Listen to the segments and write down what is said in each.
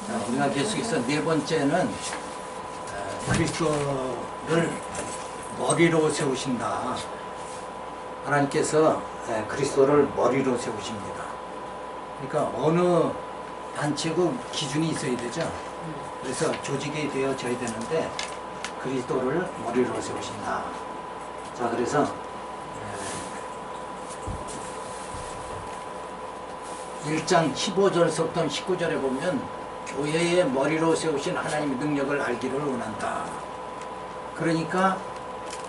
자, 우리가 계속해서 네 번째는 그리스도를 머리로 세우신다. 하나님께서 그리스도를 머리로 세우십니다. 그러니까 어느 단체고 기준이 있어야 되죠. 그래서 조직이 되어져야 되는데 그리스도를 머리로 세우신다. 자, 그래서 1장 15절부터 19절에 보면 교회의 머리로 세우신 하나님의 능력을 알기를 원한다. 그러니까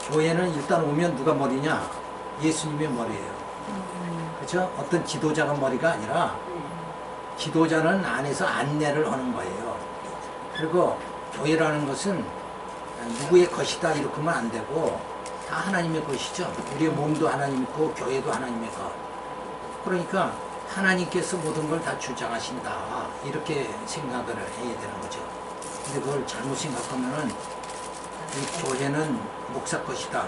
교회는 일단 오면 누가 머리냐? 예수님의 머리예요. 그렇죠? 어떤 지도자가 머리가 아니라 지도자는 안에서 안내를 하는 거예요. 그리고 교회라는 것은 누구의 것이다 이렇게 하면 안 되고 다 하나님의 것이죠. 우리의 몸도 하나님 있고 교회도 하나님의 것. 그러니까 하나님께서 모든 걸 다 주장하신다 이렇게 생각을 해야 되는 거죠. 근데 그걸 잘못 생각하면은 이 교회는 목사 것이다,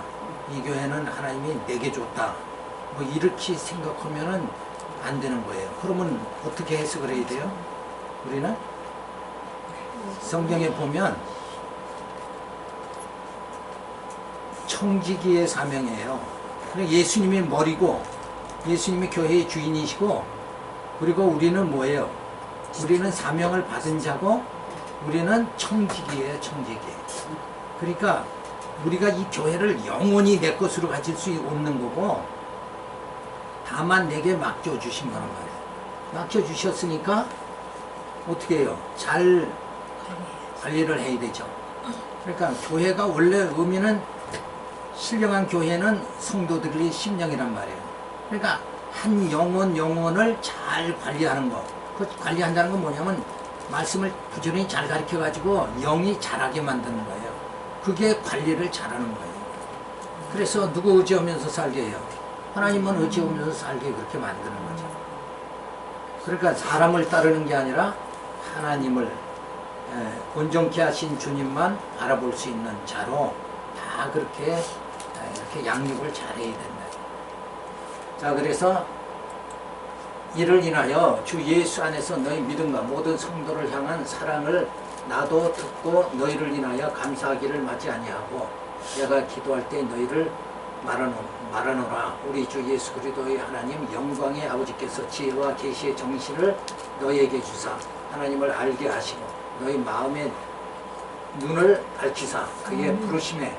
이 교회는 하나님이 내게 줬다, 뭐 이렇게 생각하면은 안 되는 거예요. 그러면 어떻게 해석을 해야 돼요? 우리는 성경에 보면 청지기의 사명이에요. 예수님이 머리고 예수님이 교회의 주인이시고, 그리고 우리는 뭐예요? 우리는 사명을 받은 자고 우리는 청지기예요. 청지기. 그러니까 우리가 이 교회를 영원히 내 것으로 가질 수 없는 거고, 다만 내게 맡겨주신 거란 말이에요. 맡겨주셨으니까 어떻게 해요? 잘 관리를 해야 되죠. 그러니까 교회가 원래 의미는, 신령한 교회는 성도들의 심령이란 말이에요. 그러니까 한 영혼을 잘 관리하는 거. 그 관리한다는 건 뭐냐면 말씀을 부지런히 잘 가르쳐가지고 영이 잘하게 만드는 거예요. 그게 관리를 잘하는 거예요. 그래서 누구 의지하면서 살게 해요? 하나님은 의지하면서 살게 그렇게 만드는 거죠. 그러니까 사람을 따르는 게 아니라 하나님을 온전케 하신 주님만 바라볼 수 있는 자로 다 그렇게 이렇게 양육을 잘해야 된다. 자, 그래서 이를 인하여 주 예수 안에서 너희 믿음과 모든 성도를 향한 사랑을 나도 듣고 너희를 인하여 감사하기를 마지 아니하고, 내가 기도할 때 너희를 말하노라. 우리 주 예수 그리스도의 하나님 영광의 아버지께서 지혜와 계시의 정신을 너희에게 주사 하나님을 알게 하시고 너희 마음의 눈을 밝히사 그의 부르심에,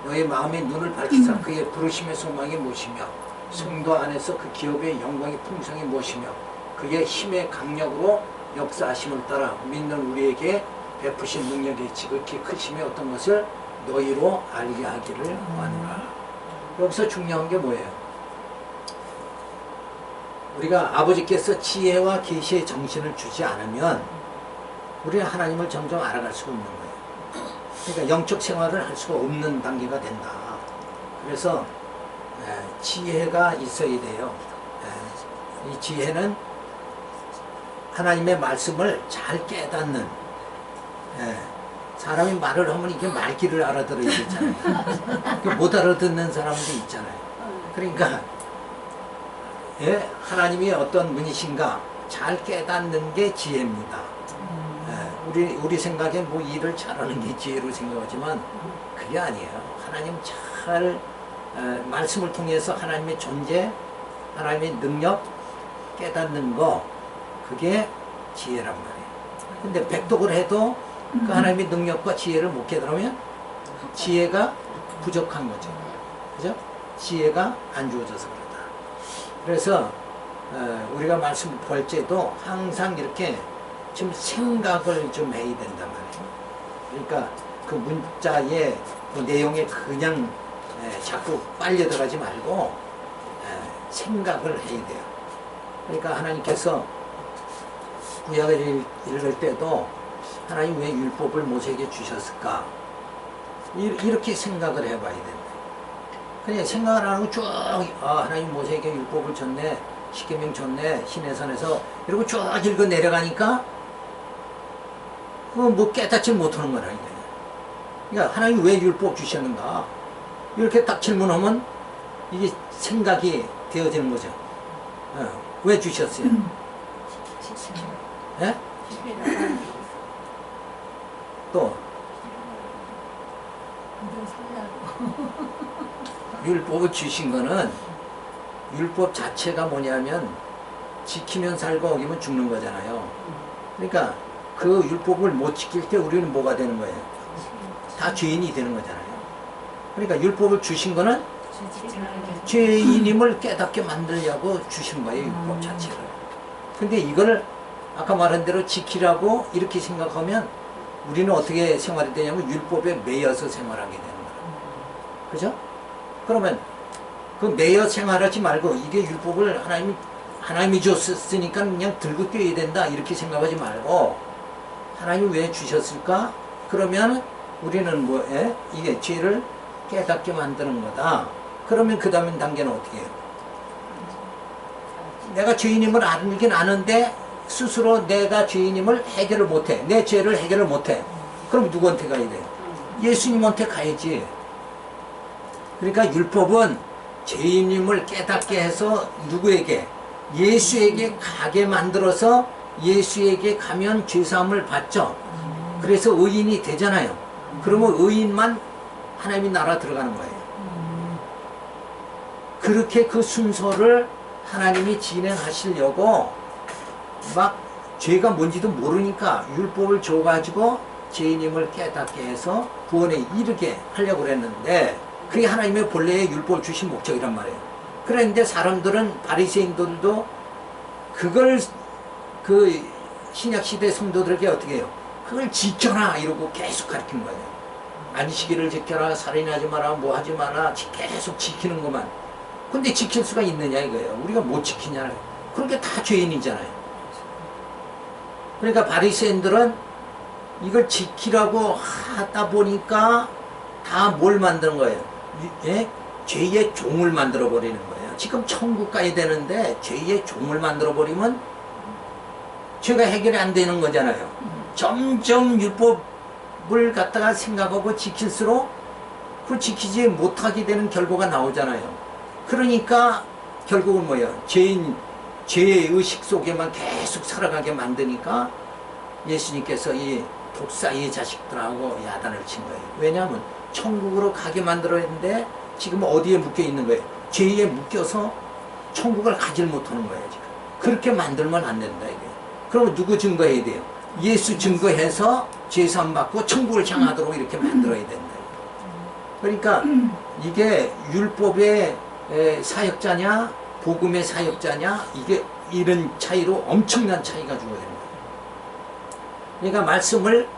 너희 마음의 눈을 밝히사 그의 부르심의 소망이 무엇이며 성도 안에서 그 기업의 영광의 풍성이 무엇이며 그의 힘의 강력으로 역사하심을 따라 믿는 우리에게 베푸신 능력의 지극히 크심의 어떤 것을 너희로 알게 하기를 원하노라. 여기서 중요한 게 뭐예요? 우리가 아버지께서 지혜와 계시의 정신을 주지 않으면 우리는 하나님을 점점 알아갈 수가 없는 거예요. 그러니까 영적 생활을 할 수가 없는 단계가 된다. 그래서 지혜가 있어야 돼요. 이 지혜는 하나님의 말씀을 잘 깨닫는, 사람이 말을 하면 이게 말귀를 알아들어야 되잖아요. 못 알아듣는 사람도 있잖아요. 그러니까 하나님이 어떤 분이신가 잘 깨닫는 게 지혜입니다. 우리 생각엔 뭐 일을 잘하는 게 지혜로 생각하지만 그게 아니에요. 하나님 잘 말씀을 통해서 하나님의 존재, 하나님의 능력 깨닫는 거, 그게 지혜란 말이에요. 근데 백독을 해도 그 하나님의 능력과 지혜를 못 깨달으면 지혜가 부족한 거죠. 그죠? 지혜가 안 주어져서 그렇다. 그래서 우리가 말씀 볼 때도 항상 이렇게 좀 생각을 좀 해야 된단 말이에요. 그러니까 그 문자의 그 내용에 그냥 자꾸 빨려 들어가지 말고 생각을 해야 돼요. 그러니까 하나님께서 구약을 읽을 때도 하나님 왜 율법을 모세에게 주셨을까? 이렇게 생각을 해봐야 된다. 그냥 생각을 안 하고 쭉 하나님 모세에게 율법을 줬네, 십계명 줬네, 시내산에서 이러고 쭉 읽어 내려가니까 뭐 깨닫지 못하는 거라니까. 그러니까 하나님 왜 율법 주셨는가? 이렇게 딱 질문하면 이게 생각이 되어지는 거죠. 왜 주셨어요? 예? 또 율법을 주신 거는 율법 자체가 뭐냐면 지키면 살고 어기면 죽는 거잖아요. 그러니까 그 율법을 못 지킬 때 우리는 뭐가 되는 거예요? 다 죄인이 되는 거잖아요. 그러니까 율법을 주신 거는 죄인임을 깨닫게 만들려고 주신 거예요, 율법 자체를. 근데 이걸 아까 말한 대로 지키라고 이렇게 생각하면 우리는 어떻게 생활이 되냐면 율법에 매여서 생활하게 되는 거예요. 그죠? 그러면 그 매여 생활하지 말고 이게 율법을 하나님이 줬으니까 그냥 들고 뛰어야 된다 이렇게 생각하지 말고 하나님이 왜 주셨을까? 그러면 우리는 뭐에 이게 죄를 깨닫게 만드는 거다. 그러면 그 다음 단계는 어떻게 해요? 내가 죄인임을 알긴 아는데 스스로 내가 죄인임을 해결을 못해. 내 죄를 해결을 못해. 그럼 누구한테 가야 돼요? 예수님한테 가야지. 그러니까 율법은 죄인임을 깨닫게 해서 누구에게? 예수에게 가게 만들어서 예수에게 가면 죄사함을 받죠. 그래서 의인이 되잖아요. 그러면 의인만 하나님의 나라 들어가는 거예요. 그렇게 그 순서를 하나님이 진행하시려고 막 죄가 뭔지도 모르니까 율법을 줘가지고 죄인임을 깨닫게 해서 구원에 이르게 하려고 그랬는데 그게 하나님의 본래의 율법을 주신 목적이란 말이에요. 그런데 사람들은 바리새인들도 그걸 그 신약시대 성도들에게 어떻게 해요? 그걸 지켜라 이러고 계속 가르친 거예요. 안식일을 지켜라, 살인하지 마라, 뭐 하지 마라 계속 지키는 것만. 근데 지킬 수가 있느냐 이거예요. 우리가 못 지키냐. 그렇게 다 죄인이잖아요. 그러니까 바리새인들은 이걸 지키라고 하다 보니까 다 뭘 만드는 거예요? 예? 죄의 종을 만들어 버리는 거예요. 지금 천국 가야 되는데 죄의 종을 만들어 버리면 죄가 해결이 안 되는 거잖아요. 점점 율법을 갖다가 생각하고 지킬수록 그 지키지 못하게 되는 결과가 나오잖아요. 그러니까 결국은 뭐예요? 죄의 의식 속에만 계속 살아가게 만드니까 예수님께서 이 독사의 자식들하고 야단을 친 거예요. 왜냐하면 천국으로 가게 만들었는데 지금 어디에 묶여 있는 거예요? 죄에 묶여서 천국을 가질 못하는 거예요. 지금 그렇게 만들면 안 된다 이게. 그러면 누구 증거해야 돼요? 예수 증거해서 죄사함 받고 천국을 향하도록 이렇게 만들어야 된다. 그러니까 이게 율법의 사역자냐 복음의 사역자냐 이게 이런 차이로 엄청난 차이가 주어야 됩니다. 그러니까 말씀을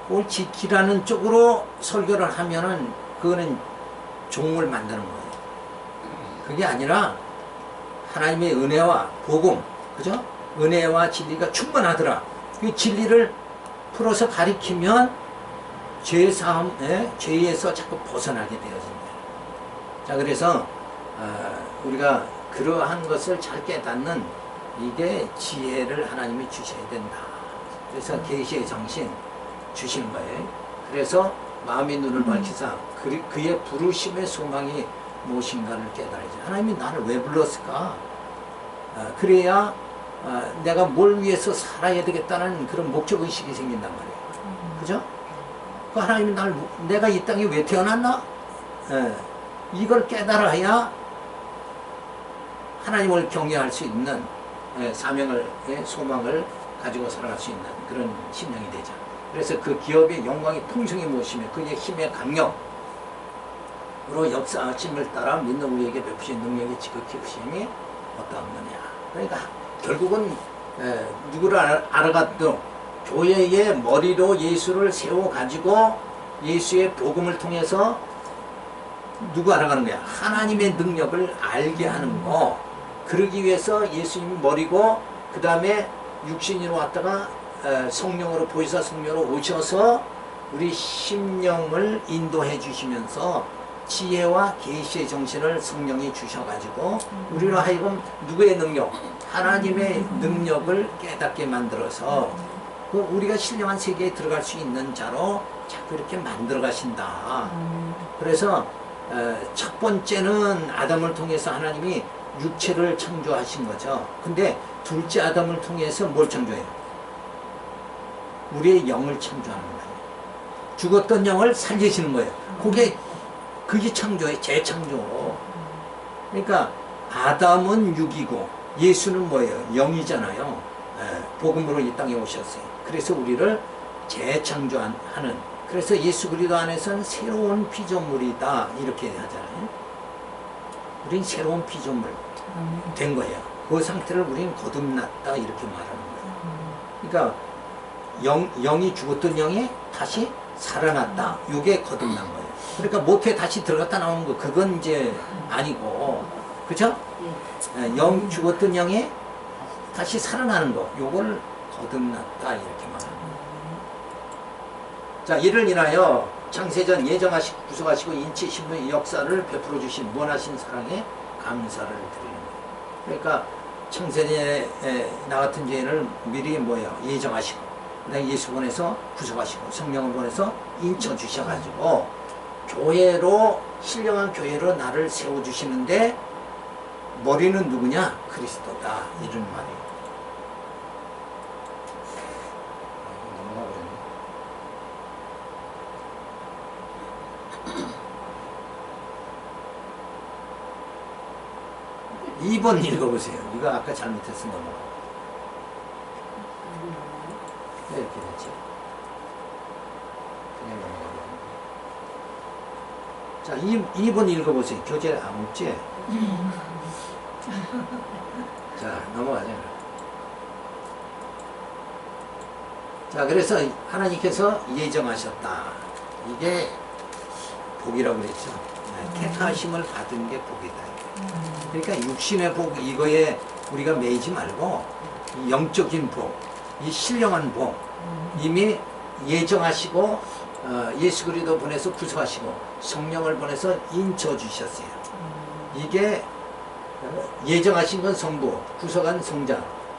꼭 지키라는 쪽으로 설교를 하면은 그거는 종을 만드는 거예요. 그게 아니라 하나님의 은혜와 복음, 그죠? 은혜와 진리가 충만하더라. 그 진리를 풀어서 가리키면 죄에서 자꾸 벗어나게 되어집니다. 자, 그래서 우리가 그러한 것을 잘 깨닫는 이게 지혜를 하나님이 주셔야 된다. 그래서 계시의 정신 주시는 거예요. 그래서 마음의 눈을 밝히사 그의 부르심의 소망이 무엇인가를 깨달아야죠. 하나님이 나를 왜 불렀을까? 그래야 내가 뭘 위해서 살아야 되겠다는 그런 목적의식이 생긴단 말이에요. 그죠? 그 하나님이 내가 이 땅에 왜 태어났나? 이걸 깨달아야 하나님을 경외할 수 있는 사명을, 소망을 가지고 살아갈 수 있는 그런 심령이 되죠. 그래서 그 기업의 영광이 풍성히 무엇이며 그의 힘의 강력으로 역사하심을 따라 믿는 우리에게 베푸신 능력이 지극히 크심이 어떠하느냐. 그러니까 결국은 누구를 알아갔도 교회의 머리로 예수를 세워가지고 예수의 복음을 통해서 누구 알아가는 거야? 하나님의 능력을 알게 하는 거. 그러기 위해서 예수님이 머리고 그 다음에 육신으로 왔다가 성령으로 보혜사 성령으로 오셔서 우리 심령을 인도해 주시면서 지혜와 계시의 정신을 성령이 주셔가지고 우리로 하여금 누구의 능력? 하나님의 능력을 깨닫게 만들어서 우리가 신령한 세계에 들어갈 수 있는 자로 자꾸 이렇게 만들어 가신다. 그래서 첫 번째는 아담을 통해서 하나님이 육체를 창조하신 거죠. 근데 둘째 아담을 통해서 뭘 창조해요? 우리의 영을 창조하는 거예요. 죽었던 영을 살리시는 거예요. 그게 창조예요. 재창조. 그러니까 아담은 육이고 예수는 뭐예요? 영이잖아요. 복음으로 이 땅에 오셨어요. 그래서 우리를 재창조하는, 그래서 예수 그리스도 안에서는 새로운 피조물이다 이렇게 하잖아요. 우린 새로운 피조물 된 거예요. 그 상태를 우리는 거듭났다 이렇게 말하는 거예요. 그러니까 영이 죽었던 영이 다시 살아났다. 이게 거듭난 거예요. 그러니까 모태에 다시 들어갔다 나오는 거 그건 이제 아니고, 그렇죠? 영 죽었던 영이 다시 살아나는 거, 요걸 거듭났다 이렇게 말합니다. 자, 이를 인하여 창세전 예정하시고 구속하시고 인치신 분의 역사를 베풀어 주신 무한하신 사랑에 감사를 드리는 거예요. 그러니까 창세전에 나 같은 죄인을 미리 뭐예요? 예정하시고, 그다음에 예수 보내서 구속하시고 성령을 보내서 인쳐 주셔가지고 교회로, 신령한 교회로 나를 세워주시는데 머리는 누구냐? 그리스도다 이런 말이에요. 넘어가 버렸네. 2번 읽어보세요. 이거 아까 잘못해서 넘어가. 네, 이렇게 됐죠. 그냥 넘어가. 자, 2번 읽어보세요. 교재 안 없지? 자, 넘어가자. 자, 그래서 하나님께서 예정하셨다. 이게 복이라고 그랬죠. 택하심을 받은 게 복이다. 그러니까 육신의 복, 이거에 우리가 매이지 말고 이 영적인 복, 이 신령한 복, 이미 예정하시고 예수 그리스도 보내서 구속하시고 성령을 보내서 인쳐 주셨어요. 이게 예정하신 건 성부, 구속한 성자,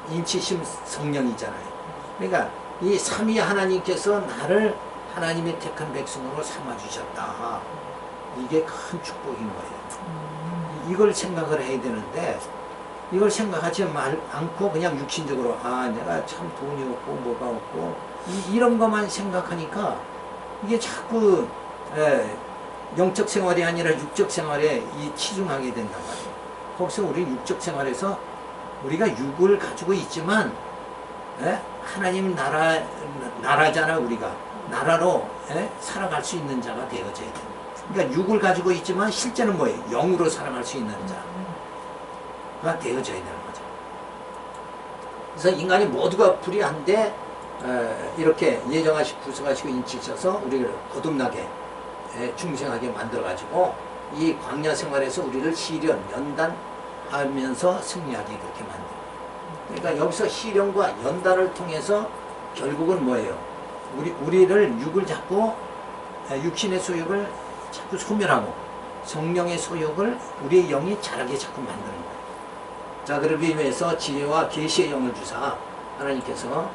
인치심 성령이잖아요. 그러니까 이 삼위 하나님께서 나를 하나님의 택한 백성으로 삼아주셨다. 이게 큰 축복인 거예요. 이걸 생각을 해야 되는데 이걸 생각하지 않고 그냥 육신적으로 내가 참 돈이 없고 뭐가 없고 이런 것만 생각하니까 이게 자꾸 영적 생활이 아니라 육적 생활에 치중하게 된단 말이에요. 거기서 우리 육적 생활에서 우리가 육을 가지고 있지만 하나님 나라잖아. 우리가 나라로 살아갈 수 있는 자가 되어져야 돼요. 그러니까 육을 가지고 있지만 실제는 뭐예요? 영으로 살아갈 수 있는 자가 되어져야 되는 거죠. 그래서 인간이 모두가 불의한데 이렇게 예정하시고 구속하시고 인치셔서 우리를 거듭나게 중생하게 만들어가지고 이 광야 생활에서 우리를 시련, 연단하면서 승리하게 그렇게 만들어요. 그러니까 여기서 시련과 연단을 통해서 결국은 뭐예요? 우리를 육을 잡고 육신의 소욕을 자꾸 소멸하고 성령의 소욕을 우리의 영이 자라게 자꾸 만드는 거예요. 자, 그러기 위해서 지혜와 계시의 영을 주사 하나님께서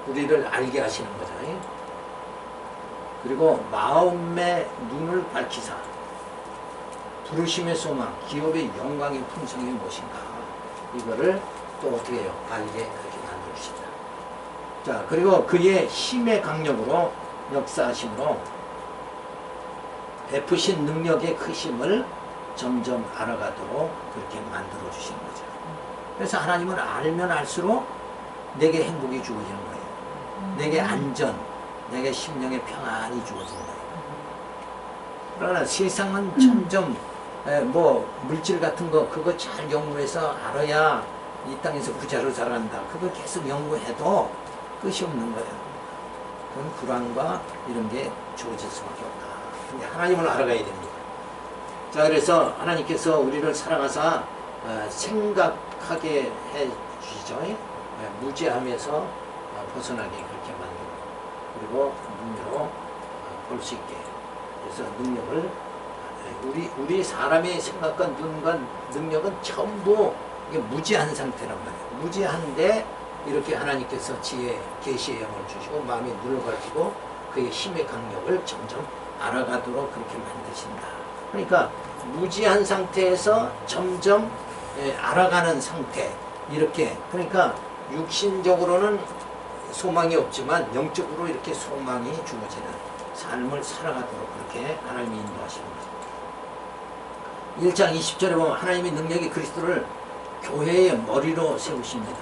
우리를 알게 하시는 거잖아요. 그리고 마음의 눈을 밝히사 부르심의 소망, 기업의 영광의 풍성이 무엇인가, 이거를 또 어떻게 해요? 알게 그렇게 만들어주신다. 자, 그리고 그의 힘의 강력으로 역사하심으로 베푸신 능력의 크심을 점점 알아가도록 그렇게 만들어 주시는 거죠. 그래서 하나님은 알면 알수록 내게 행복이 주어지는 거예요. 내게 안전, 내게 심령의 평안이 주어지는 거예요. 그러나 세상은 점점 뭐 물질 같은 거 그거 잘 연구해서 알아야 이 땅에서 부자로 살아간다. 그거 계속 연구해도 끝이 없는 거예요. 그건 불안과 이런 게 주어질 수밖에 없다. 근데 하나님을 알아가야 됩니다. 자, 그래서 하나님께서 우리를 사랑하사 생각하게 해 주시죠. 무죄함에서 벗어나게 그렇게 만들고, 그리고 눈으로 볼 수 있게. 그래서 능력을 우리 사람의 생각과 눈과 능력은 전부 이게 무지한 상태란 말이에요. 무지한데 이렇게 하나님께서 지혜, 계시의 영을 주시고 마음에 눈을 가지고 그의 힘의 강력을 점점 알아가도록 그렇게 만드신다. 그러니까 무지한 상태에서 점점 알아가는 상태, 이렇게. 그러니까 육신적으로는 소망이 없지만 영적으로 이렇게 소망이 주어지는 삶을 살아가도록 그렇게 하나님이 인도하시는 거죠. 1장 20절에 보면 하나님의 능력이 그리스도를 교회의 머리로 세우십니다.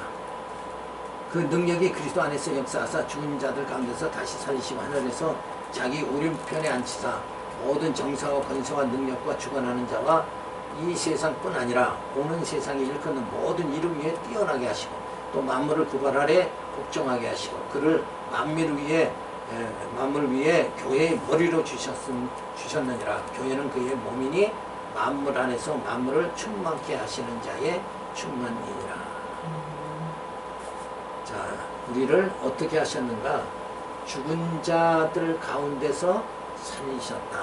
그 능력이 그리스도 안에서 역사하사 죽은 자들 가운데서 다시 살리시고 하늘에서 자기 오른편에 앉히사 모든 정사와 권세와 능력과 주관하는 자와 이 세상뿐 아니라 오는 세상에 일컫는 모든 이름 위에 뛰어나게 하시고 또 만물을 그 발 아래 복종하게 하시고 그를 만물 위에 교회의 머리로 주셨느니라. 교회는 그의 몸이니 만물 안에서 만물을 충만케 하시는 자의 충만이니라. 자, 우리를 어떻게 하셨는가? 죽은 자들 가운데서 살리셨다.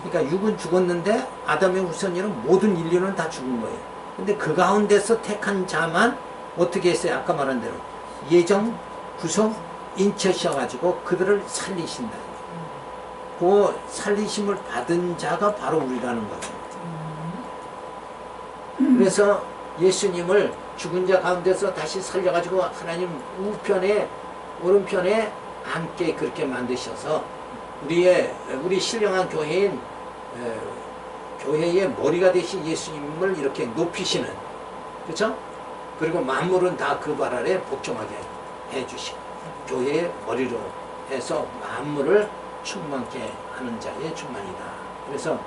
그러니까 육은 죽었는데 아담의 후손이는 모든 인류는 다 죽은 거예요. 근데 그 가운데서 택한 자만 어떻게 했어요? 아까 말한 대로 예정, 구속, 인쳐셔가지고 그들을 살리신다. 그 살리심을 받은 자가 바로 우리라는 거죠. 그래서 예수님을 죽은 자 가운데서 다시 살려가지고 하나님 우편에 오른편에 함께 그렇게 만드셔서 우리 신령한 교회인 교회의 머리가 되신 예수님을 이렇게 높이시는, 그렇죠? 그리고 만물은 다 그 발 아래 복종하게 해주시고 교회의 머리로 해서 만물을 충만케 하는 자의 충만이다. 그래서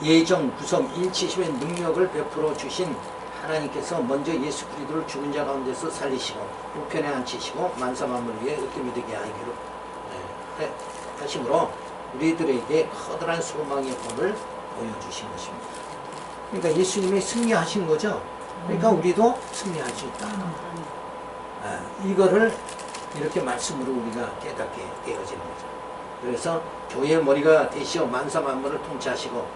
예정, 구성, 인치심의 능력을 베풀어 주신 하나님께서 먼저 예수 그리스도를 죽은 자 가운데서 살리시고 우편에 앉히시고 만사 만물 위에 으뜸이 되게 하기로 하심으로 우리들에게 커다란 소망의 본을 보여주신 것입니다. 그러니까 예수님이 승리하신 거죠. 그러니까 우리도 승리할 수 있다. 이거를 이렇게 말씀으로 우리가 깨닫게 되어지는 거죠. 그래서 교회의 머리가 되시어 만사 만물을 통치하시고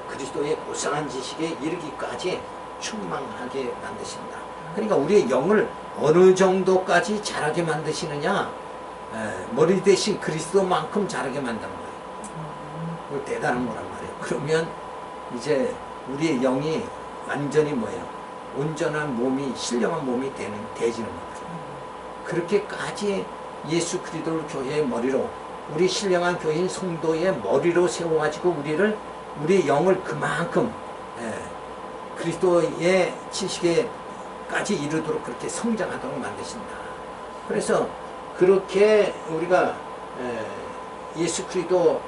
그리스도의 고상한 지식에 이르기까지 충만하게 만드신다. 그러니까 우리의 영을 어느 정도까지 자라게 만드시느냐? 머리 대신 그리스도만큼 자라게 만드는 거예요. 그거 대단한 거란 말이에요. 그러면 이제 우리의 영이 완전히 뭐예요? 온전한 몸이, 신령한 몸이 되지는 거예요. 그렇게까지 예수 그리스도를 교회의 머리로, 우리 신령한 교인 성도의 머리로 세워가지고 우리의 영을 그만큼 그리스도의 지식에까지 이르도록 그렇게 성장하도록 만드신다. 그래서 그렇게 우리가 예수 그리스도의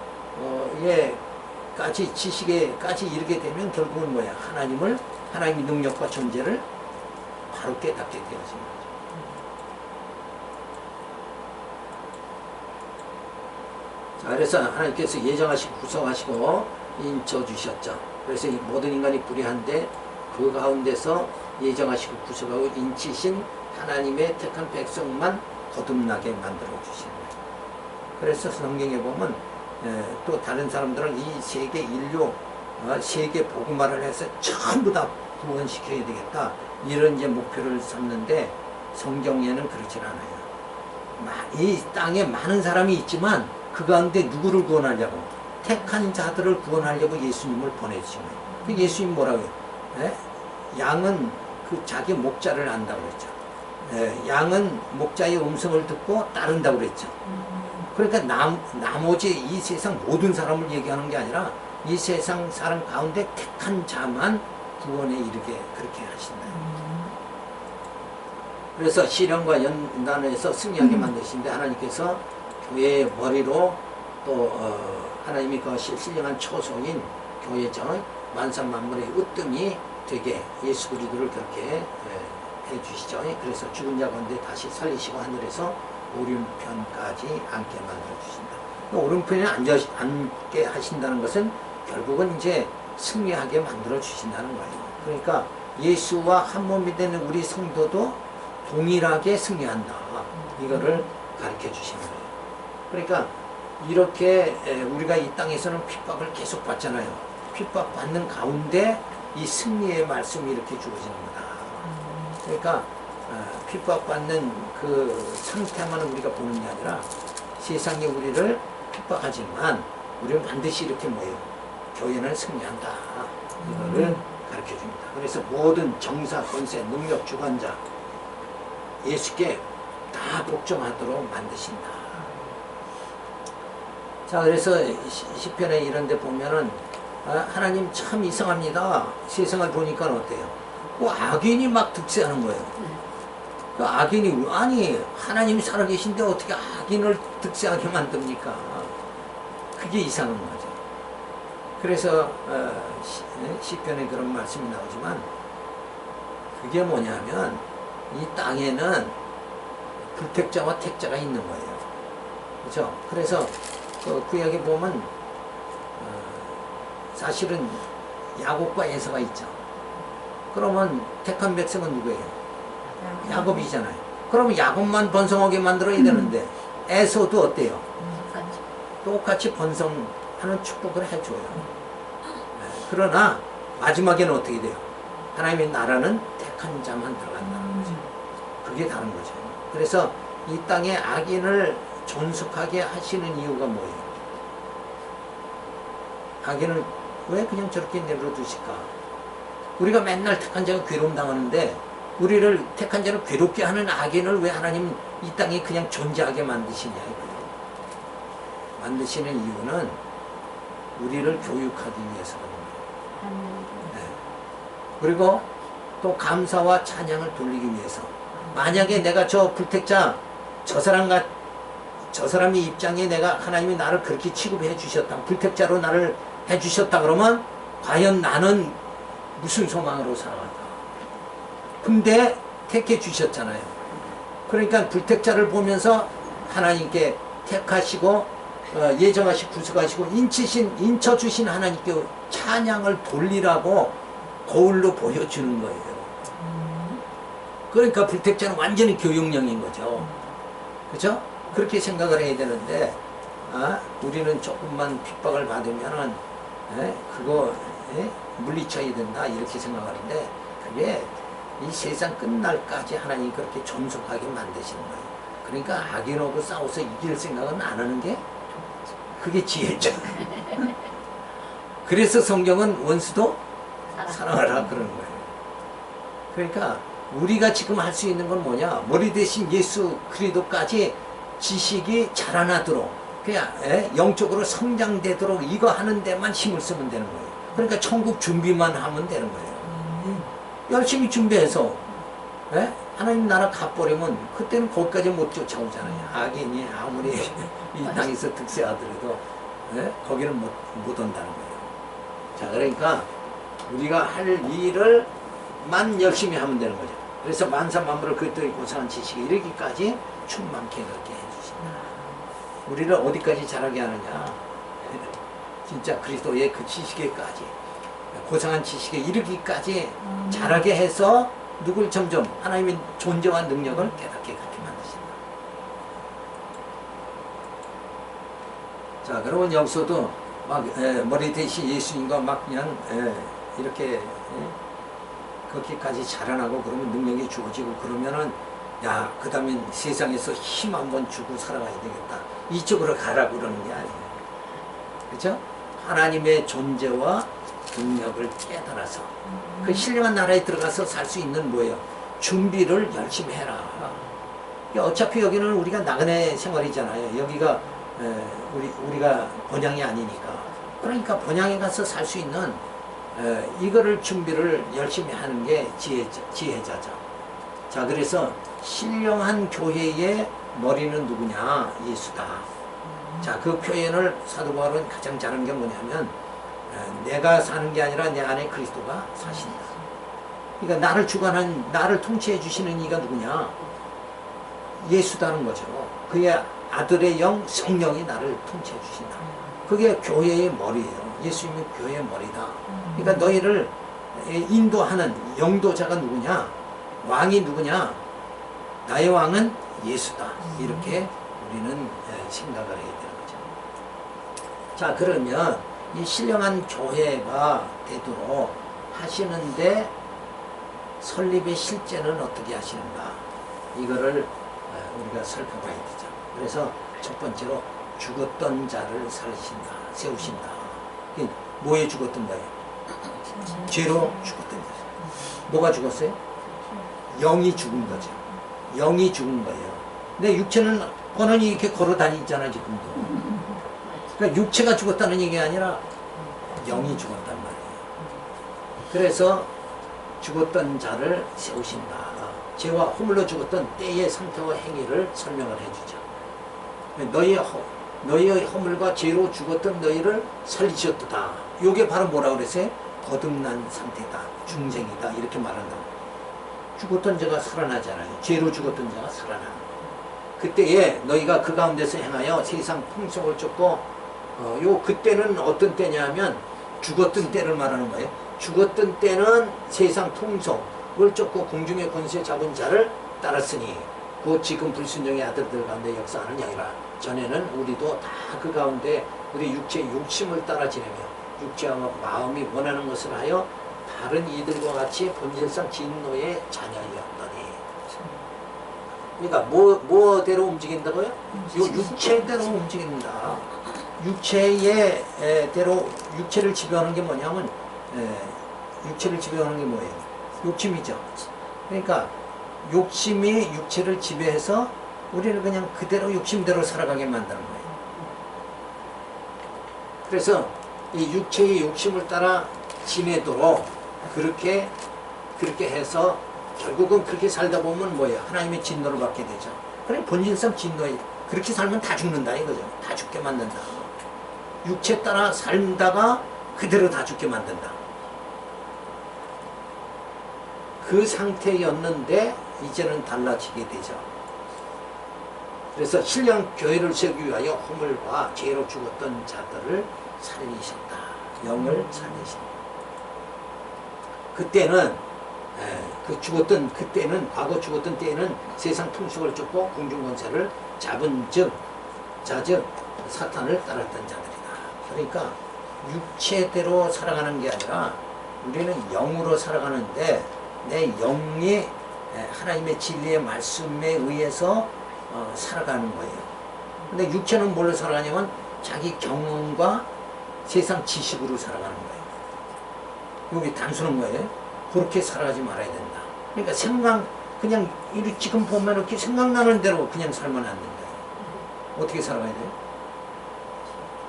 지식에까지 이르게 되면 결국은 뭐야? 하나님의 능력과 존재를 바로 깨닫게 되어지는 거죠. 자, 그래서 하나님께서 예정하시고 구성하시고 인쳐주셨죠. 그래서 이 모든 인간이 불의한데 그 가운데서 예정하시고 구속하고 인치신 하나님의 택한 백성만 거듭나게 만들어 주시는 거예요. 그래서 성경에 보면 또 다른 사람들은 이 세계 인류 세계 복음화를 해서 전부 다 구원시켜야 되겠다, 이런 이제 목표를 삼는데 성경에는 그렇진 않아요. 이 땅에 많은 사람이 있지만 그 가운데 누구를 구원하려고? 택한 자들을 구원하려고 예수님을 보내주신 거예요. 그 예수님 뭐라고 해요? 양은 그 자기 목자를 안다고 그랬죠. 양은 목자의 음성을 듣고 따른다고 그랬죠. 그러니까 나머지 이 세상 모든 사람을 얘기하는 게 아니라 이 세상 사람 가운데 택한 자만 구원에 이르게 그렇게 하신다. 그래서 시련과 연단에서 승리하게 만드신데 하나님께서 교회의 머리로 또 하나님이 그 신령한 초성인 교회죠. 만상만물의 으뜸이 되게 예수 그리스도를 그렇게 해주시죠. 그래서 죽은 자 가운데 다시 살리시고 하늘에서 오른편까지 앉게 만들어주신다. 오른편에 앉게 하신다는 것은 결국은 이제 승리하게 만들어주신다는 거예요. 그러니까 예수와 한 몸이 되는 우리 성도도 동일하게 승리한다. 이거를 가르쳐 주시는 거예요. 그러니까 이렇게 우리가 이 땅에서는 핍박을 계속 받잖아요. 핍박받는 가운데 이 승리의 말씀이 이렇게 주어지는 거다. 그러니까 핍박받는 그 상태만 우리가 보는 게 아니라 세상이 우리를 핍박하지만 우리는 반드시 이렇게 뭐예요? 교회는 승리한다. 이거를 가르쳐 줍니다. 그래서 모든 정사, 권세, 능력, 주관자 예수께 다 복종하도록 만드신다. 자, 그래서 시편에 이런 데 보면은 하나님 참 이상합니다. 세상을 보니까 어때요? 악인이 막 득세하는 거예요. 그 악인이, 아니 하나님이 살아계신데 어떻게 악인을 득세하게 만듭니까? 그게 이상한 거죠. 그래서 시편에 그런 말씀이 나오지만 그게 뭐냐면 이 땅에는 불택자와 택자가 있는 거예요. 그렇죠? 그래서 구약에 보면 사실은 야곱과 에서가 있죠. 그러면 택한 백성은 누구예요? 야곱이잖아요. 그러면 야곱만 번성하게 만들어야 되는데 에서도 어때요? 똑같이 번성하는 축복을 해줘요. 그러나 마지막에는 어떻게 돼요? 하나님의 나라는 택한 자만 들어간다는 거죠. 그게 다른 거죠. 그래서 이 땅에 악인을 존속하게 하시는 이유가 뭐예요? 악인을 왜 그냥 저렇게 내버려 두실까? 우리가 맨날 택한 자가 괴로움 당하는데 우리를 택한 자를 괴롭게 하는 악인을 왜 하나님 이 땅에 그냥 존재하게 만드시냐 이거예요. 만드시는 이유는 우리를 교육하기 위해서거든요. 네. 그리고 또 감사와 찬양을 돌리기 위해서. 만약에 내가 저 불택자 저 사람의 입장에 내가 하나님이 나를 그렇게 취급해 주셨다, 불택자로 나를 해 주셨다 그러면 과연 나는 무슨 소망으로 살아갈까? 근데 택해 주셨잖아요. 그러니까 불택자를 보면서 하나님께 택하시고 예정하시고 구속하시고 인쳐주신 하나님께 찬양을 돌리라고 거울로 보여주는 거예요. 그러니까 불택자는 완전히 교육령인 거죠. 그렇죠? 그렇게 생각을 해야 되는데 우리는 조금만 핍박을 받으면은 그거 물리쳐야 된다 이렇게 생각하는데 그게 이 세상 끝날까지 하나님이 그렇게 존속하게 만드시는 거예요. 그러니까 악인하고 싸워서 이길 생각은 안 하는 게 그게 지혜죠. 그래서 성경은 원수도 사랑하라 그러는 거예요. 그러니까 우리가 지금 할 수 있는 건 뭐냐? 머리 대신 예수 그리스도까지 지식이 자라나도록 그냥 영적으로 성장되도록 이거 하는 데만 힘을 쓰면 되는 거예요. 그러니까 천국 준비만 하면 되는 거예요. 열심히 준비해서 하나님 나라 가버리면 그때는 거기까지 못 쫓아오잖아요. 악인이 아무리 이 땅에서 득세하더라도 거기는 못 온다는 거예요. 자, 그러니까 우리가 할 일을만 열심히 하면 되는 거죠. 그래서 만사 만물을 그리스도의 고상한 지식에 이르기까지 충만케 그렇게 해주신다. 우리를 어디까지 자라게 하느냐? 진짜 그리스도의 그 지식에까지 고상한 지식에 이르기까지 자라게 해서 누굴 점점 하나님의 존재와 능력을 깨닫게 그렇게 만드신다. 자, 그러면 여기서도 막 머리 대신 예수님과 막 그냥 이렇게 그렇게까지 자라나고 그러면 능력이 주어지고 그러면은 야, 그 다음에 세상에서 힘 한번 주고 살아가야 되겠다. 이쪽으로 가라 그러는 게 아니에요. 그렇죠? 하나님의 존재와 능력을 깨달아서 그 신령한 나라에 들어가서 살 수 있는 뭐예요? 준비를 열심히 해라. 어차피 여기는 우리가 나그네 생활이잖아요. 여기가 우리가 본향이 아니니까. 그러니까 본향에 가서 살 수 있는 이거를 준비를 열심히 하는 게 지혜자죠. 자, 그래서 신령한 교회의 머리는 누구냐? 예수다. 자, 그 표현을 사도 바울은 가장 잘하는 게 뭐냐면 내가 사는 게 아니라 내 안에 그리스도가 사신다. 그러니까 나를 주관한, 나를 통치해 주시는 이가 누구냐? 예수다는 거죠. 그의 아들의 영, 성령이 나를 통치해 주신다. 그게 교회의 머리예요. 예수님이 교회의 머리다. 그러니까 너희를 인도하는 영도자가 누구냐? 왕이 누구냐? 나의 왕은 예수다. 이렇게 우리는 생각을 해야 되는 거죠. 자, 그러면 이 신령한 교회가 되도록 하시는데 설립의 실제는 어떻게 하시는가? 이거를 우리가 살펴봐야 되죠. 그래서 첫 번째로 죽었던 자를 살리신다, 세우신다. 뭐에 죽었던 거예요? 죄로 죽었던 거죠. 뭐가 죽었어요? 영이 죽은 거죠. 영이 죽은 거예요. 근데 육체는 뻔히 이렇게 걸어 다니잖아 지금도. 그러니까 육체가 죽었다는 얘기가 아니라 영이 죽었단 말이에요. 그래서 죽었던 자를 세우신다. 죄와 허물로 죽었던 때의 상태와 행위를 설명을 해주죠. 너희의 허물과 죄로 죽었던 너희를 살리셨다. 이게 바로 뭐라 그랬어요? 거듭난 상태다. 중생이다. 이렇게 말한다고. 죽었던 자가 살아나잖아요. 죄로 죽었던 자가 살아나. 그때에 너희가 그 가운데서 행하여 세상 풍속을 쫓고 그때는 어떤 때냐면 죽었던 때를 말하는 거예요. 죽었던 때는 세상 통속을 쫓고 공중의 권세 잡은 자를 따랐으니 그 지금 불순종의 아들들 가운데 역사하는 양이라. 전에는 우리도 다 그 가운데 우리 육체의 욕심을 따라 지내며 육체와 마음이 원하는 것을 하여 다른 이들과 같이 본질상 진노의 자녀이었더니. 그러니까 뭐대로 움직인다고요? 육체대로 움직인다. 육체의 대로 육체를 지배하는 게 뭐냐면 육체를 지배하는 게 뭐예요? 욕심이죠. 그러니까 욕심이 육체를 지배해서 우리를 그냥 그대로 욕심대로 살아가게 만드는 거예요. 그래서 이 육체의 욕심을 따라 지내도록 그렇게 해서 결국은 그렇게 살다 보면 뭐예요? 하나님의 진노를 받게 되죠. 그래 본질상 진노에 그렇게 살면 다 죽는다 이거죠. 다 죽게 만든다. 육체 따라 살다가 그대로 다 죽게 만든다. 그 상태였는데 이제는 달라지게 되죠. 그래서 신령 교회를 세우기 위하여 허물과 죄로 죽었던 자들을 살리셨다. 영을 살리신다. 그때는 과거 죽었던 때에는 세상 풍속을 쫓고 공중권세를 잡은 자즉 사탄을 따랐던 자들이다. 그러니까 육체대로 살아가는 게 아니라 우리는 영으로 살아가는데 내 영이 하나님의 진리의 말씀에 의해서 살아가는 거예요. 근데 육체는 뭘로 살아가냐면 자기 경험과 세상 지식으로 살아가는 거예요. 이게 단순한 거예요. 그렇게 살아가지 말아야 된다. 그러니까 그냥 지금 보면 이렇게 생각나는 대로 그냥 살면 안 된다. 어떻게 살아가야 돼요?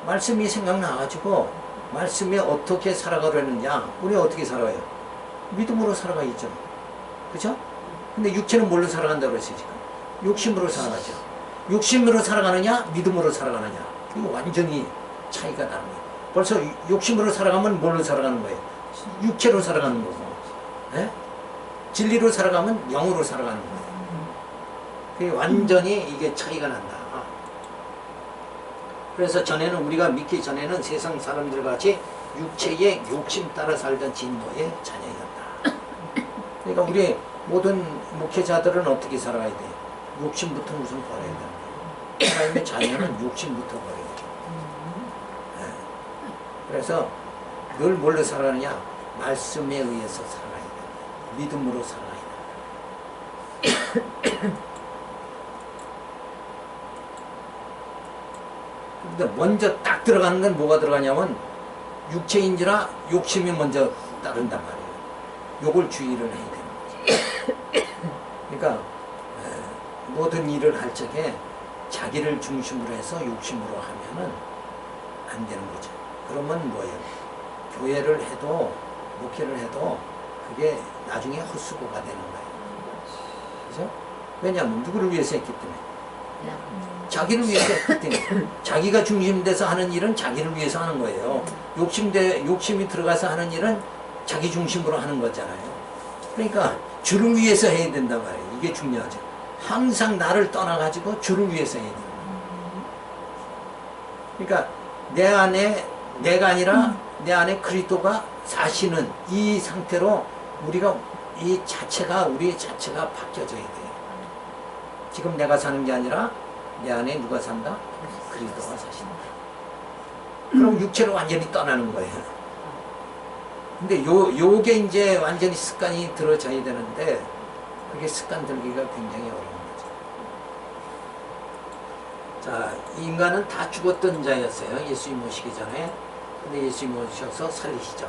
말씀이 생각나가지고 말씀에 어떻게 살아가려느냐. 우리 어떻게 살아가요? 믿음으로 살아가야죠. 그죠? 근데 육체는 뭘로 살아간다고 그랬어요 지금? 욕심으로 살아가죠. 욕심으로 살아가느냐 믿음으로 살아가느냐. 이거 완전히 차이가 나는 거예요. 벌써 욕심으로 살아가면 뭘로 살아가는 거예요? 육체로 살아가는 거고, 네? 진리로 살아가면 영으로 살아가는 거예요. 그게 완전히 이게 차이가 난다. 그래서 전에는 우리가 믿기 전에는 세상 사람들 같이 육체의 욕심 따라 살던 진노의 자녀였다. 그러니까 우리 모든 목회자들은 어떻게 살아가야 돼요? 욕심부터 우선 버려야 돼요. 하나님의 자녀는 욕심부터 버려야 돼요. 네. 그래서 늘 뭘로 살아가느냐? 말씀에 의해서 살아가야 돼요. 믿음으로 살아가야 돼요. 근데 먼저 딱 들어가는 건 뭐가 들어가냐면 육체인지라 욕심이 먼저 따른단 말이에요. 요걸 주의를 해야 되는 거죠. 그러니까 모든 일을 할 적에 자기를 중심으로 해서 욕심으로 하면은 안 되는 거죠. 그러면 뭐예요? 교회를 해도 목회를 해도 그게 나중에 헛수고가 되는 거예요. 그죠? 왜냐하면 누구를 위해서 했기 때문에. 자기를 위해서 했기 때문에. 자기가 중심돼서 하는 일은 자기를 위해서 하는 거예요. 욕심이 들어가서 하는 일은 자기 중심으로 하는 거잖아요. 그러니까 주를 위해서 해야 된단 말이에요. 이게 중요하죠. 항상 나를 떠나가지고 주를 위해서 해야 돼요. 그러니까 내 안에 내가 아니라 내 안에 그리스도가 사시는 이 상태로 우리가 우리 자체가 바뀌어져야 돼요. 지금 내가 사는 게 아니라 내 안에 누가 산다? 그리스도가 사신다. 그럼 육체로 완전히 떠나는 거예요. 근데 요게 이제 완전히 습관이 들어져야 되는데 그게 습관 들기가 굉장히 어려운 거죠. 자, 인간은 다 죽었던 자였어요. 예수님 오시기 전에. 근데 예수님 오셔서 살리시죠.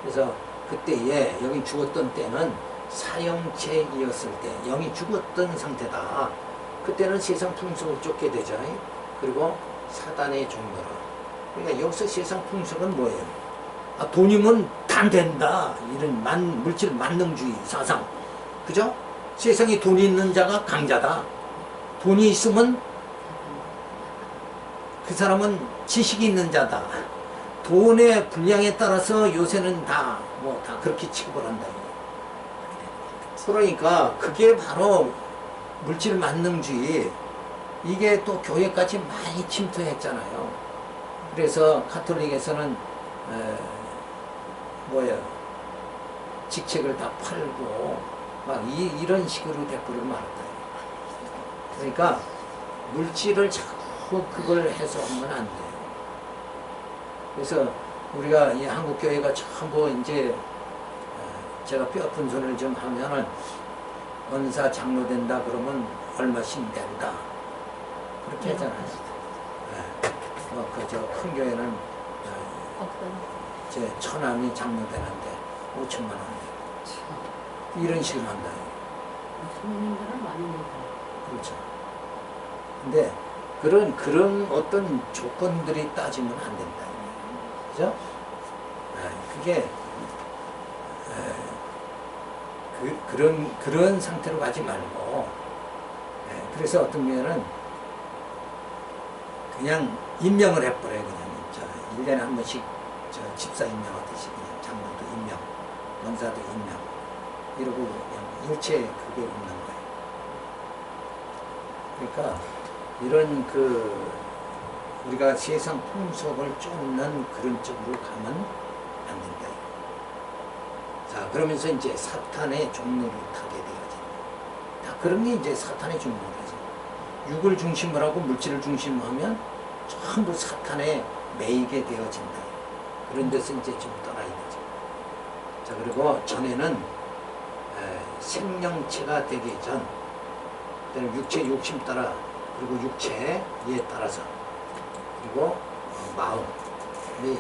그래서 그때에 여기 죽었던 때는 사형체이었을 때 영이 죽었던 상태다. 그때는 세상 풍속을 쫓게 되죠. 그리고 사단의 종로라. 그러니까 여기서 세상 풍속은 뭐예요? 아, 돈이면 다 된다. 이런 물질 만능주의 사상. 그죠? 세상에 돈이 있는 자가 강자다. 돈이 있으면 그 사람은 지식이 있는 자다. 돈의 분량에 따라서 요새는 다 그렇게 취급을 한다. 그러니까 그게 바로 물질 만능주의. 이게 또 교회까지 많이 침투했잖아요. 그래서 가톨릭에서는 직책을 다 팔고 막 이런 식으로 돼버리고 말았다. 그러니까 물질을 자꾸 그걸 해서 하면 안 돼요. 그래서 우리가 이 한국 교회가 전부 이제 제가 뼈아픈 손을 좀 하면은 원사 장로 된다 그러면 얼마씩 된다 그렇게 하잖아요. 그저 큰 교회는 제 처남이 장로 되는데 5천만 원 이런 식으로 한다. 손님들은 많이 먹어요. 그렇죠. 근데 그런 어떤 조건들이 따지면 안 된다. 그죠? 그게 그런 상태로 가지 말고, 그래서 어떤 경우에는 그냥 임명을 해버려요. 그냥 1년에 한 번씩 집사 임명하듯이 그냥 장로도 임명, 원사도 임명 이러고 그냥 일체 그게 없는 거예요. 그러니까 이런 우리가 세상 풍속을 쫓는 그런 쪽으로 가면 안 된다. 자, 그러면서 이제 사탄의 종로를 타게 되어진다. 다 그런 게 이제 사탄의 종로라죠. 육을 중심으로 하고 물질을 중심으로 하면 전부 사탄에 매이게 되어진다. 그런 데서 이제 좀 떠나야 되죠. 자, 그리고 전에는 생명체가 되기 전, 육체 욕심 따라, 그리고 육체에 따라서, 그리고 마음이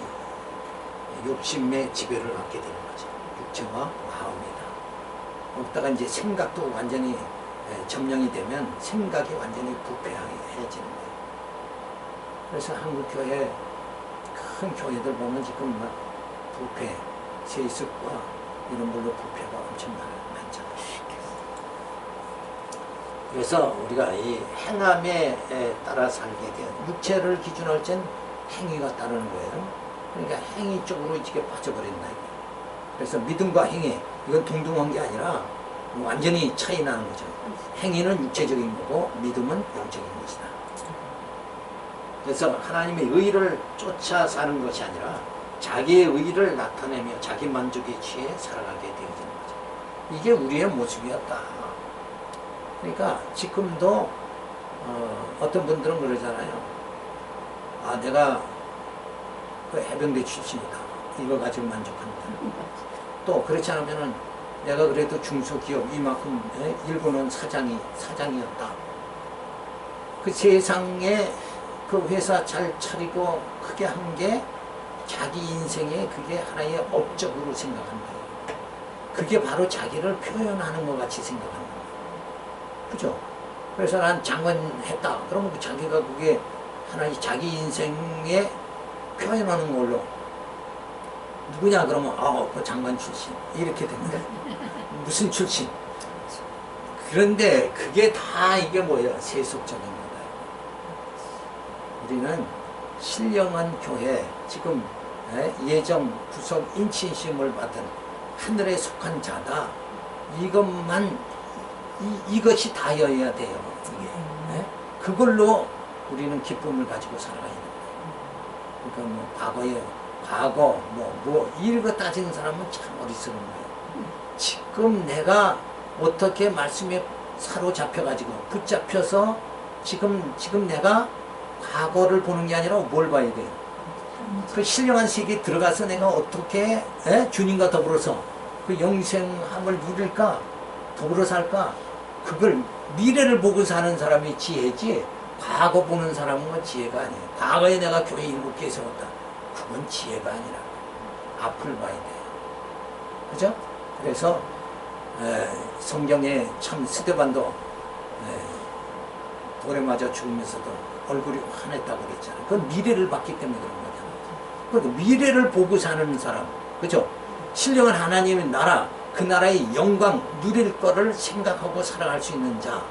욕심의 지배를 받게 되는 거죠. 육체와 마음이다. 거기다가 이제 생각도 완전히 점령이 되면 생각이 완전히 부패해지는 거예요. 그래서 한국 교회 큰 교회들 보면 지금 막 부패, 세습과 이런 걸로 부패가 엄청 많잖아요. 그래서 우리가 이 행함에 따라 살게 돼요. 육체를 기준으로 할 땐 행위가 따르는 거예요. 그러니까 행위 쪽으로 이렇게 빠져버린다. 그래서 믿음과 행위, 이건 동등한 게 아니라 완전히 차이 나는 거죠. 행위는 육체적인 거고 믿음은 영적인 것이다. 그래서 하나님의 의를 쫓아 사는 것이 아니라 자기의 의를 나타내며 자기 만족에 취해 살아가게 되어지는 거죠. 이게 우리의 모습이었다. 그러니까 지금도 어떤 분들은 그러잖아요. 아, 내가 해병대 출신이다. 이거 가지고 만족한다. 또 그렇지 않으면은 내가 그래도 중소기업 이만큼 일본은 사장이었다. 그 세상에 그 회사 잘 차리고 크게 한 게 자기 인생에 그게 하나의 업적으로 생각한다. 그게 바로 자기를 표현하는 것 같이 생각하는 거예요. 그죠? 그래서 난 장관 했다. 그러면 자기가 그게 하나의 자기 인생에 표현하는 걸로 누구냐 그러면 그 장관 출신 이렇게 됩니다. 무슨 출신? 그런데 그게 다 이게 뭐예요? 세속적인 거다. 우리는 신령한 교회, 지금 예정 구속 인치심을 받은 하늘에 속한 자다. 이것만 이것이 다여야 돼요. 이게. 그걸로 우리는 기쁨을 가지고 살아가야 돼요. 그러니까 과거 이런 거 따지는 사람은 참 어리석은 거예요. 지금 내가 어떻게 말씀에 사로잡혀가지고 붙잡혀서 지금 내가 과거를 보는 게 아니라 뭘 봐야 돼요? 그 신령한 세계에 들어가서 내가 어떻게 주님과 더불어서 그 영생함을 누릴까? 더불어 살까? 그걸 미래를 보고 사는 사람이 지혜지, 과거 보는 사람은 지혜가 아니에요. 과거에 내가 교회 7개 세웠다. 그건 지혜가 아니라 앞을 봐야 돼요. 그죠? 그래서 성경에 참 스데반도 돌에 맞아 죽으면서도 얼굴이 환했다고 그랬잖아요. 그건 미래를 봤기 때문에 그런 거잖아요. 그러니까 미래를 보고 사는 사람, 그죠? 신령한 하나님의 나라, 그 나라의 영광 누릴 거를 생각하고 살아갈 수 있는 자가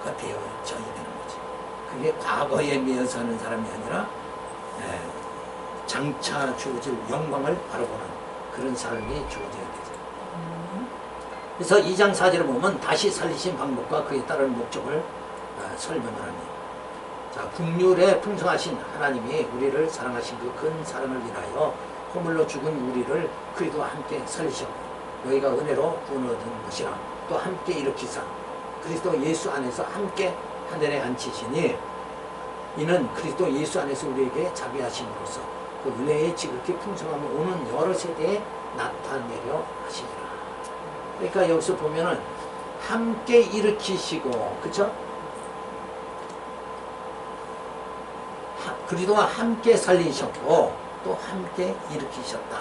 되어져야 되는 거지. 그게 과거에 매여 사는 사람이 아니라 장차 주어질 영광을 바라보는 그런 삶이 주어져야 되죠. 그래서 2장 4절을 보면 다시 살리신 방법과 그에 따른 목적을 설명을 합니다. 자, 국률에 풍성하신 하나님이 우리를 사랑하신 그 큰 사랑을 인하여 허물로 죽은 우리를 그리스도와 함께 살리셨고 너희가 은혜로 구원 얻은 것이라 또 함께 일으키사 그리스도 예수 안에서 함께 하늘에 앉히시니 이는 그리스도 예수 안에서 우리에게 자비하심으로써 그 은혜의 지극히 풍성함을 오는 여러 세대에 나타내려 하시니라. 그러니까 여기서 보면은 함께 일으키시고, 그쵸? 그리스도와 함께 살리셨고 또 함께 일으키셨다.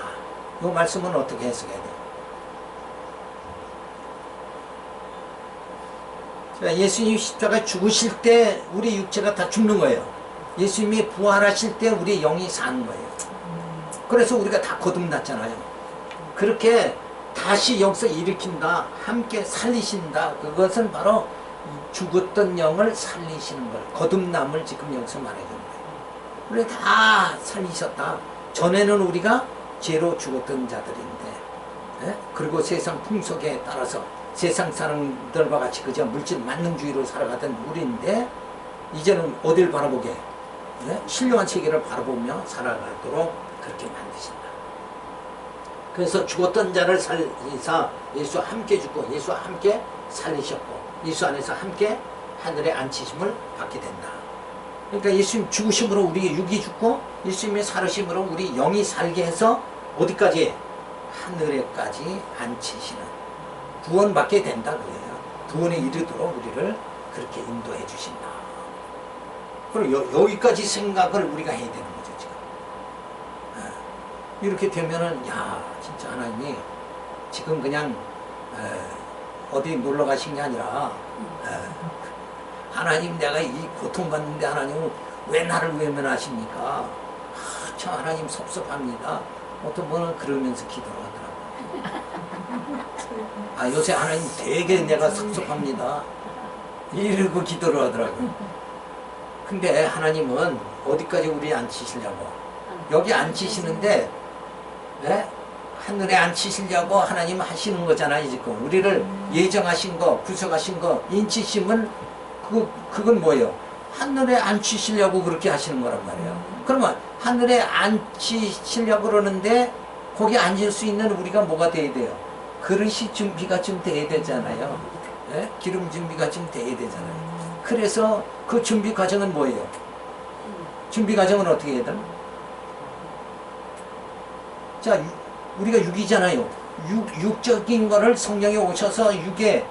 이 말씀은 어떻게 해석해야 돼요? 예수님이 십자가에 죽으실 때 우리 육체가 다 죽는 거예요. 예수님이 부활하실 때 우리 영이 사는 거예요. 그래서 우리가 다 거듭났잖아요. 그렇게 다시 여기서 일으킨다, 함께 살리신다, 그것은 바로 죽었던 영을 살리시는 걸, 거듭남을 지금 여기서 말해주는 거예요. 우리 다 살리셨다. 전에는 우리가 죄로 죽었던 자들인데, 그리고 세상 풍속에 따라서 세상 사람들과 같이 그저 물질 만능주의로 살아가던 우리인데 이제는 어딜 바라보게? 신령한 세계를 바라보며 살아가도록 그렇게 만드신다. 그래서 죽었던 자를 살리사 예수와 함께 죽고 예수와 함께 살리셨고 예수 안에서 함께 하늘에 앉히심을 받게 된다. 그러니까 예수님 죽으심으로 우리 육이 죽고 예수님의 살으심으로 우리 영이 살게 해서 어디까지? 하늘에까지 앉히시는 구원받게 된다 그래요. 구원에 이르도록 우리를 그렇게 인도해 주신다. 그리고 여기까지 생각을 우리가 해야 되는 거죠 지금. 이렇게 되면은 야 진짜 하나님이 지금 그냥 어디 놀러 가신 게 아니라 하나님 내가 이 고통받는데 하나님은 왜 나를 외면하십니까? 참 하나님 섭섭합니다. 어떤 분은 그러면서 기도를 하더라고요. 요새 하나님 되게 내가 섭섭합니다. 이러고 기도를 하더라고요. 근데 하나님은 어디까지 우리 앉히시려고? 여기 앉히시는데 하늘에 앉히시려고 하나님 하시는 거잖아요. 지금 우리를 예정하신 거, 구속하신 거, 인치심은 그건 뭐예요? 하늘에 앉히시려고 그렇게 하시는 거란 말이에요. 그러면 하늘에 앉히시려고 그러는데 거기 앉을 수 있는 우리가 뭐가 돼야 돼요? 그릇이 준비가 좀 돼야 되잖아요. 기름 준비가 좀 돼야 되잖아요. 그래서 그 준비 과정은 뭐예요? 준비 과정은 어떻게 해야 되나? 자, 우리가 육이잖아요. 육적인 거를 성령에 오셔서 육의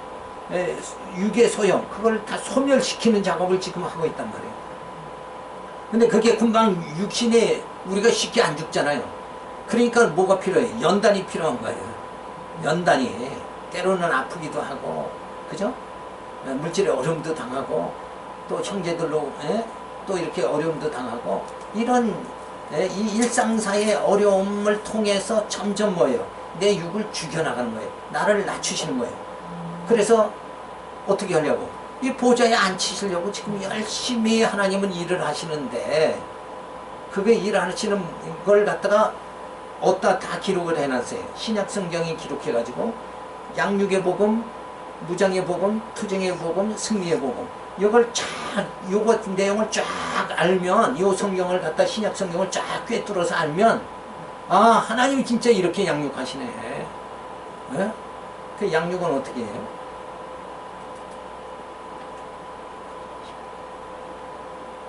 소형, 그걸 다 소멸시키는 작업을 지금 하고 있단 말이에요. 근데 그게 금방 육신에 우리가 쉽게 안 죽잖아요. 그러니까 뭐가 필요해? 연단이 필요한 거예요. 연단이. 때로는 아프기도 하고, 그죠? 물질의 어려움도 당하고, 또 형제들로, 또 이렇게 어려움도 당하고, 이런, 이 일상사의 어려움을 통해서 점점 뭐예요? 내 육을 죽여나가는 거예요. 나를 낮추시는 거예요. 그래서 어떻게 하려고? 이 보좌에 앉히시려고 지금 열심히 하나님은 일을 하시는데, 그게 일하시는 걸 갖다가 어디다 다 기록을 해놨어요. 신약 성경이 기록해가지고 양육의 복음, 무장의 복음, 투쟁의 복음, 승리의 복음, 이걸 요거 내용을 쫙 알면, 요 성경을 갖다 신약 성경을 쫙 꿰뚫어서 알면 하나님이 진짜 이렇게 양육하시네. 그 양육은 어떻게 해요?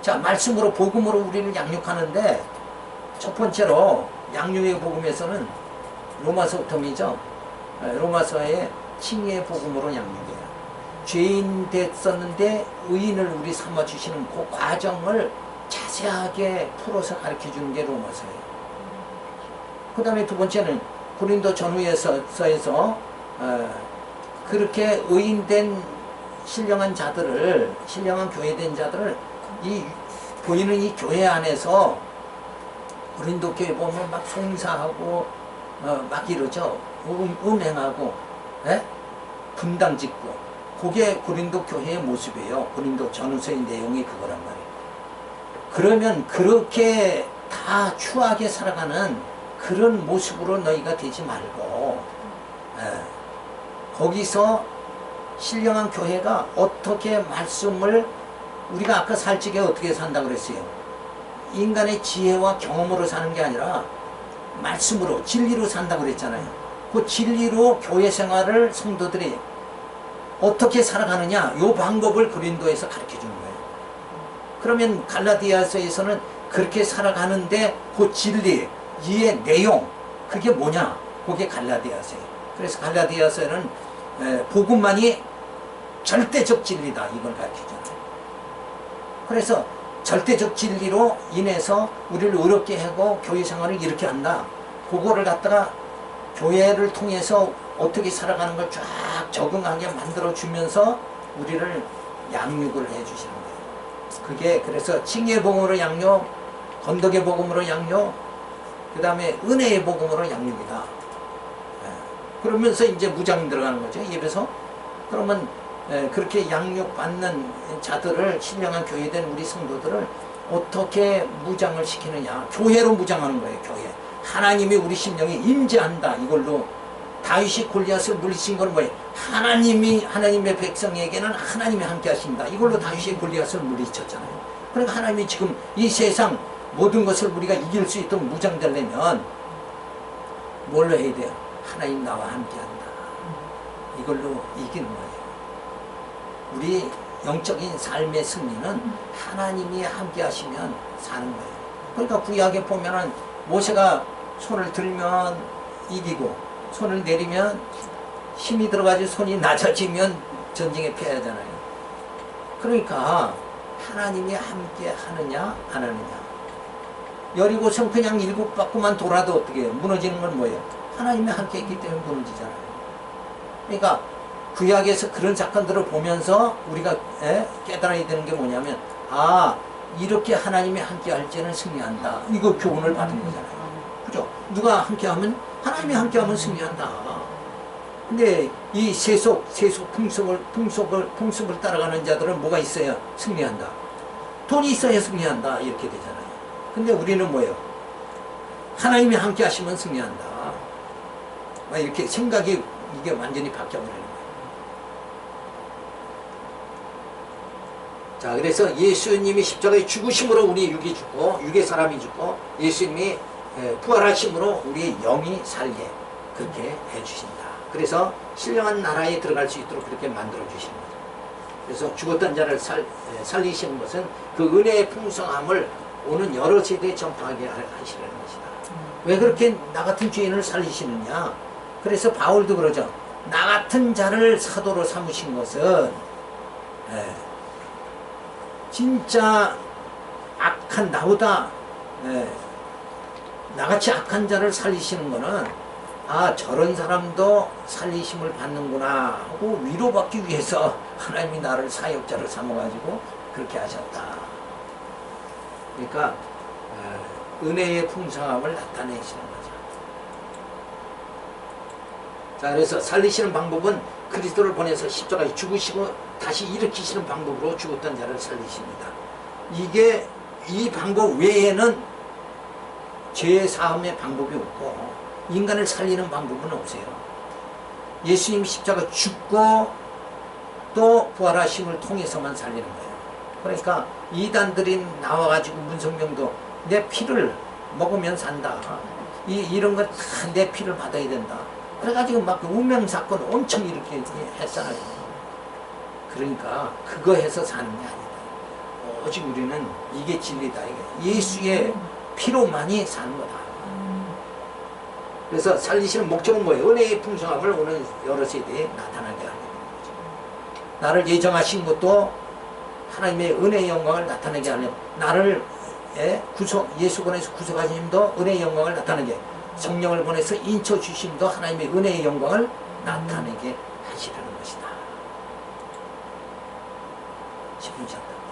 자, 말씀으로 복음으로 우리를 양육하는데 첫 번째로 양육의 복음에서는 로마서부터이죠. 로마서의 칭의의 복음으로 양육해요. 죄인 됐었는데 의인을 우리 삼아주시는 그 과정을 자세하게 풀어서 가르쳐주는 게 로마서예요. 그 다음에 두 번째는 고린도 전후에서에서 그렇게 의인된 신령한 자들을, 신령한 교회된 자들을 이 보이는 이 교회 안에서 고린도 교회 보면 막 송사하고 막 이러죠. 음행하고 분당 짓고, 그게 고린도 교회의 모습이에요. 고린도 전후서의 내용이 그거란 말이에요. 그러면 그렇게 다 추하게 살아가는 그런 모습으로 너희가 되지 말고, 거기서 신령한 교회가 어떻게 말씀을, 우리가 아까 살찌게 어떻게 산다고 그랬어요? 인간의 지혜와 경험으로 사는 게 아니라 말씀으로, 진리로 산다고 그랬잖아요. 그 진리로 교회 생활을 성도들이 어떻게 살아가느냐, 이 방법을 고린도에서 가르쳐 주는 거예요. 그러면 갈라디아서에서는 그렇게 살아가는데 그 진리, 이의 내용, 그게 뭐냐? 그게 갈라디아서예요. 그래서 갈라디아서는 복음만이 절대적 진리다, 이걸 가르쳐 주잖아요. 그래서 절대적 진리로 인해서 우리를 의롭게 하고 교회 생활을 이렇게 한다. 그거를 갖다가 교회를 통해서 어떻게 살아가는 걸 쫙 적응하게 만들어주면서 우리를 양육을 해주시는 거예요. 그게 그래서 칭의의 복음으로 양육, 건덕의 복음으로 양육, 그 다음에 은혜의 복음으로 양육이다. 그러면서 이제 무장 들어가는 거죠, 입에서. 그러면 그렇게 양육받는 자들을, 신령한 교회된 우리 성도들을 어떻게 무장을 시키느냐. 교회로 무장하는 거예요, 교회. 하나님이 우리 심령에 임재한다. 이걸로 다윗이 골리앗을 물리친 건 뭐예요? 하나님의 백성에게는 하나님이 함께 하신다. 이걸로 다윗이 골리앗을 물리쳤잖아요. 그러니까 하나님이 지금 이 세상 모든 것을 우리가 이길 수 있도록 무장되려면 뭘로 해야 돼요? 하나님 나와 함께 한다. 이걸로 이기는 거예요. 우리 영적인 삶의 승리는 하나님이 함께 하시면 사는 거예요. 그러니까 구약에 보면은 모세가 손을 들면 이기고, 손을 내리면 힘이 들어가지고 손이 낮아지면 전쟁에 패하잖아요. 그러니까 하나님이 함께 하느냐 안 하느냐. 여리고성 그냥 7바퀴만 돌아도 어떻게 해요? 무너지는 건 뭐예요? 하나님이 함께 있기 때문에 무너지잖아요. 그러니까 구약에서 그런 사건들을 보면서 우리가 깨달아야 되는 게 뭐냐면, 이렇게 하나님이 함께 할 때는 승리한다. 이거 교훈을 받은 거잖아요. 그죠? 누가 함께 하면, 하나님이 함께 하면 승리한다. 근데 이 세속 풍속을 따라가는 자들은 뭐가 있어야 승리한다. 돈이 있어야 승리한다. 이렇게 되잖아요. 근데 우리는 뭐예요? 하나님이 함께 하시면 승리한다. 이렇게 생각이 이게 완전히 바뀌어버리는 거예요. 자, 그래서 예수님이 십자가에 죽으심으로 우리 육이 죽고, 육의 사람이 죽고, 예수님이 부활하심으로 우리 영이 살게 그렇게 해주신다. 그래서 신령한 나라에 들어갈 수 있도록 그렇게 만들어 주시는 거죠. 그래서 죽었던 자를 살리시는 것은 그 은혜의 풍성함을 오는 여러 세대에 전파하게 하시려는 것이다. 왜 그렇게 나 같은 죄인을 살리시느냐? 그래서 바울도 그러죠. 나 같은 자를 사도로 삼으신 것은 진짜 악한, 나보다 나같이 악한 자를 살리시는 거는 저런 사람도 살리심을 받는구나 하고 위로받기 위해서 하나님이 나를 사역자를 삼아가지고 그렇게 하셨다. 그러니까 은혜의 풍성함을 나타내시는 거죠. 자, 그래서 살리시는 방법은 그리스도를 보내서 십자가에 죽으시고 다시 일으키시는 방법으로 죽었던 자를 살리십니다. 이 방법 외에는 죄 사함의 방법이 없고 인간을 살리는 방법은 없어요. 예수님 십자가 죽고 또 부활하심을 통해서만 살리는 거예요. 그러니까 이단들이 나와가지고 문성명도 내 피를 먹으면 산다. 이런 거 다 내 피를 받아야 된다. 그래가지고 막 운명 사건 엄청 이렇게 했잖아요. 그러니까 그거 해서 사는 게 아니다. 오직 우리는 이게 진리다. 이게 예수의 피로만이 사는 거다. 그래서 살리시는 목적은 뭐예요? 은혜의 풍성함을 오는 여러 세대에 나타나게 하는 거죠. 나를 예정하신 것도 하나님의 은혜의 영광을 나타내게 하려고, 나를 예수 권에서 구속하신 힘도 은혜의 영광을 나타내게, 성령을 보내서 인쳐 주심도 하나님의 은혜의 영광을 나타내게 하시라는 것이다. 10분 시작합니다.